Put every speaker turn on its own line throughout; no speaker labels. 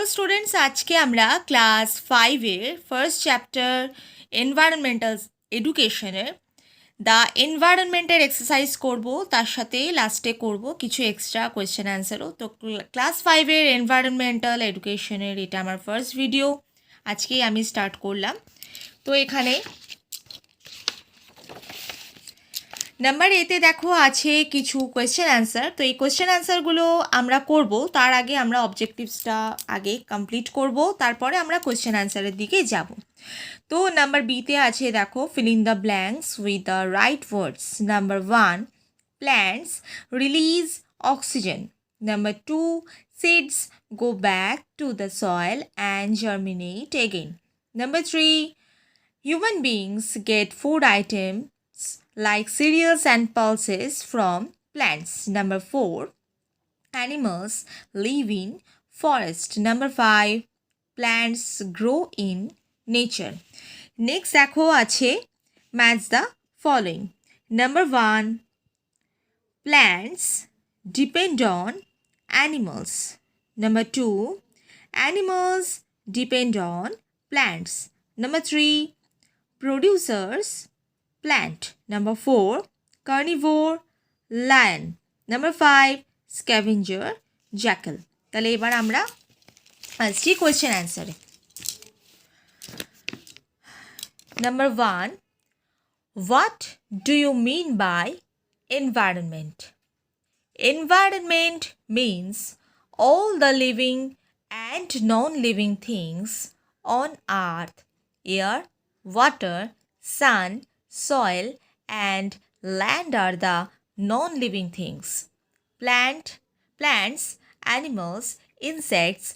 Hello students, আজকে আমরা class 5-এর ফার্স্ট চ্যাপ্টার এনভায়রনমেন্টাল এডুকেশনের দ্য এনভায়রনমেন্টের এক্সারসাইজ করব, তার সাথে লাস্টে করব কিছু এক্সট্রা কোয়েশ্চেন অ্যান্সারও। তো ক্লাস 5-এর এনভায়রনমেন্টাল এডুকেশনের এটা আমার ফার্স্ট ভিডিও, আজকেই আমি স্টার্ট করলাম। তো এখানে নাম্বার এতে দেখো আছে কিছু কোয়েশ্চেন অ্যান্সার। তো এই কোয়েশ্চেন অ্যান্সারগুলো আমরা করব, তার আগে আমরা অবজেক্টিভসটা আগে কমপ্লিট করব, তারপরে আমরা কোয়েশ্চেন অ্যান্সারের দিকে যাব। তো নাম্বার বিতে আছে দেখো, fill in the blanks with the right words. Number 1, plants release oxygen. Number 2, seeds go back to the soil and germinate again. Number 3, human beings get food items like cereals and pulses from plants. Number 4, animals live in forest. Number 5, plants grow in nature. Next দেখো আছে match the following. Number 1, plants depend on animals. Number 2, animals depend on plants. Number 3, producers plant. Number 4, carnivore lion. Number 5, scavenger jackal. তাহলে এবার আমরা আসছি question অ্যান্সারে। Number 1, what do you mean by environment? Environment means all the living and non-living things on earth. Air, water, sun, soil and land are the non-living things. Plants, animals, insects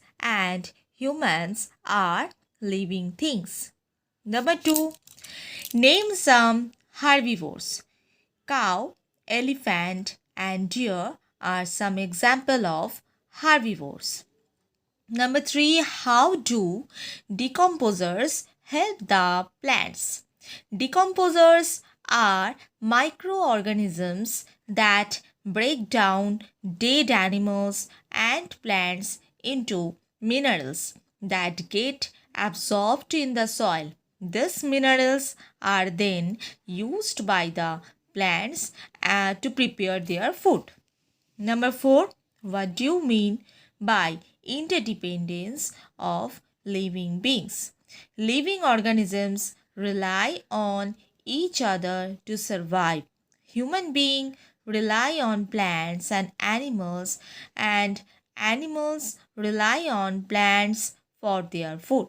and humans are living things. Number 2, name some herbivores. Cow, elephant and deer are some example of herbivores. Number 3, how do decomposers help the plants? Decomposers are microorganisms that break down dead animals and plants into minerals that get absorbed in the soil. These minerals are then used by the plants to prepare their food. Number 4, what do you mean by interdependence of living beings? Living organisms rely on each other to survive. Human beings rely on plants and animals rely on plants for their food.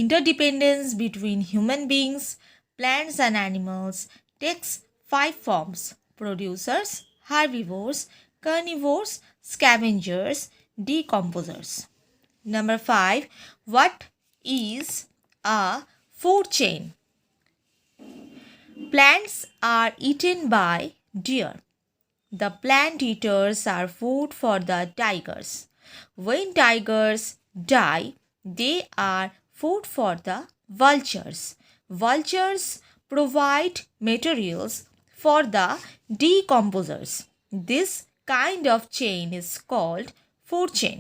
Interdependence between human beings, plants and animals takes 5 forms: producers, herbivores, carnivores, scavengers, decomposers. Number 5, what is a food chain? Plants are eaten by deer. The plant eaters are food for the tigers. When tigers die, they are food for the vultures. Vultures provide materials for the decomposers. This kind of chain is called food chain.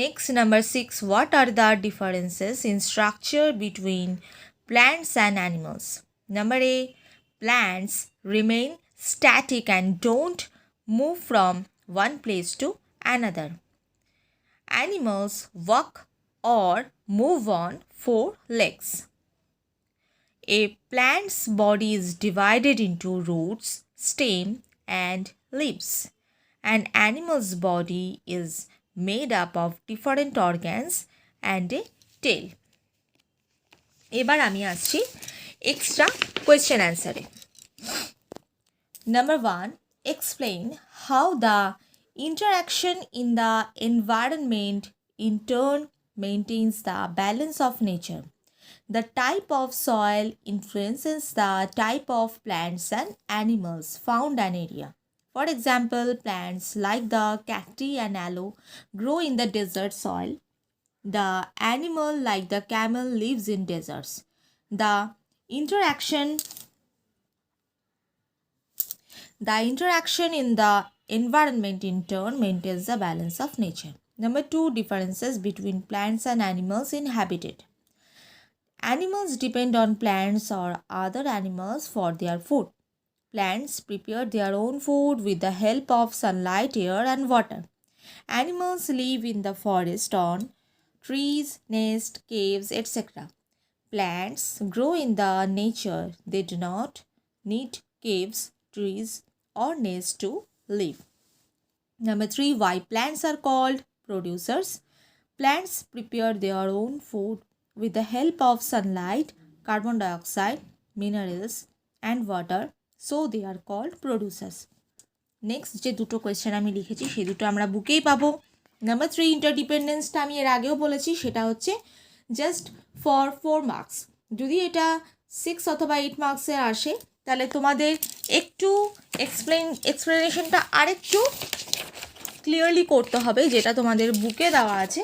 Next, number 6, what are the differences in structure between plants and animals? Number A, plants remain static and don't move from one place to another. Animals walk or move on 4 legs. A plant's body is divided into roots, stem and leaves. An animal's body is made up of different organs and a tail. এবার আমি আসছি extra question অ্যান্সারে। Number 1, explain how the interaction in the environment in turn maintains the balance of nature. The type of soil influences the type of plants and animals found in an area. For example, plants like the cacti and aloe grow in the desert soil. The animal like the camel lives in deserts. The interaction in the environment in turn maintains the balance of nature. Number 2, differences between plants and animals in habitat. Animals depend on plants or other animals for their food. Plants prepare their own food with the help of sunlight, air, and water. Animals live in the forest on trees, nests, caves, etc. Plants grow in the nature. They do not need caves, trees, or nests to live. Number 3, why plants are called producers. Plants prepare their own food with the help of sunlight, carbon dioxide, minerals, and water, so they are called producers. Next যে দুটো question আমি লিখেছি সেই দুটো আমরা বুকেই পাবো। Number 3, ইন্টারডিপেন্ডেন্সটা আমি এর আগেও বলেছি, সেটা হচ্ছে জাস্ট ফর 4 মার্কস। যদি এটা 6 অথবা 8 মার্কসের আসে তাহলে তোমাদের একটু এক্সপ্লেনেশনটা আরেকটু ক্লিয়ারলি করতে হবে, যেটা তোমাদের বুকে দেওয়া আছে।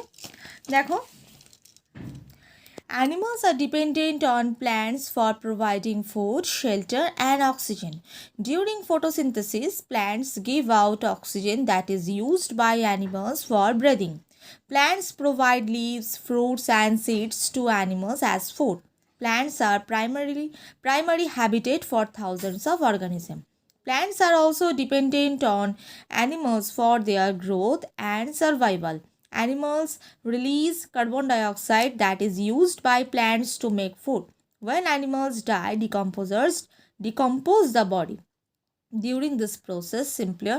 দেখো, animals are dependent on plants for providing food, shelter, and oxygen. During photosynthesis, plants give out oxygen that is used by animals for breathing. Plants provide leaves, fruits, and seeds to animals as food. Plants are primary habitat for thousands of organisms. Plants are also dependent on animals for their growth and survival. Animals release carbon dioxide that is used by plants to make food. When animals die, decompose the body. During this process, simpler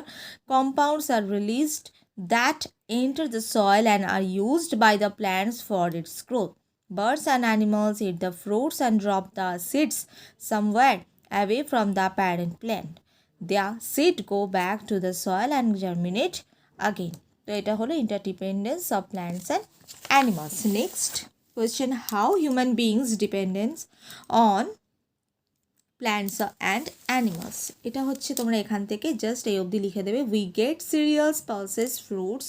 compounds are released that enter the soil and are used by the plants for its growth. Birds and animals eat the fruits and drop the seeds somewhere away from the parent plant. Their seed go back to the soil and germinate again. তো এটা হলো interdependence of plants and animals. Next question, how human beings dependence on plants and animals. এটা হচ্ছে তোমরা এখান থেকে just এই অবধি লিখে দেবে। We get cereals, pulses, fruits,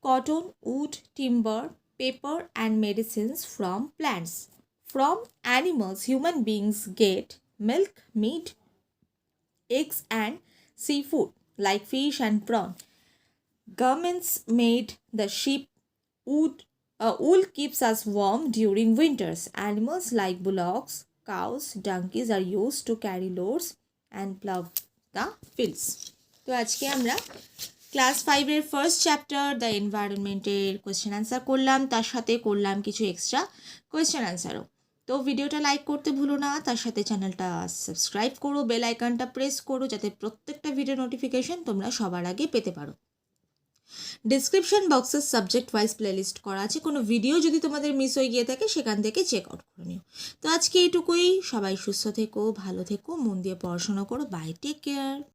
cotton, wood, timber, paper and medicines from plants. From animals, human beings get milk, meat, eggs, and seafood like fish and prawn. Garments made the sheep. Wool keeps us warm during winters. Animals like bullocks, cows, donkeys are used to carry loads and plow the fields. তো আজকে আমরা class 5-এর first chapter the এনভায়রনমেন্টের question answer করলাম, তার সাথে করলাম কিছু এক্সট্রা কোয়েশ্চেন আনসারও। তো ভিডিওটা লাইক করতে ভুলো না, তার সাথে চ্যানেলটা সাবস্ক্রাইব করো, বেল আইকনটা প্রেস করো, যাতে প্রত্যেকটা ভিডিও নোটিফিকেশন তোমরা সবার আগে পেতে পারো। ডিসক্রিপশন বক্সে সাবজেক্ট ওয়াইজ প্লেলিস্ট করা আছে, কোনো ভিডিও যদি তোমাদের মিস হয়ে গিয়ে থাকে সেখান থেকে চেক আউট করে নিও। তো আজকে এইটুকুই। সবাই সুস্থ থেকো, ভালো থেকো, মন দিয়ে পড়াশোনা করো। Bye, take care.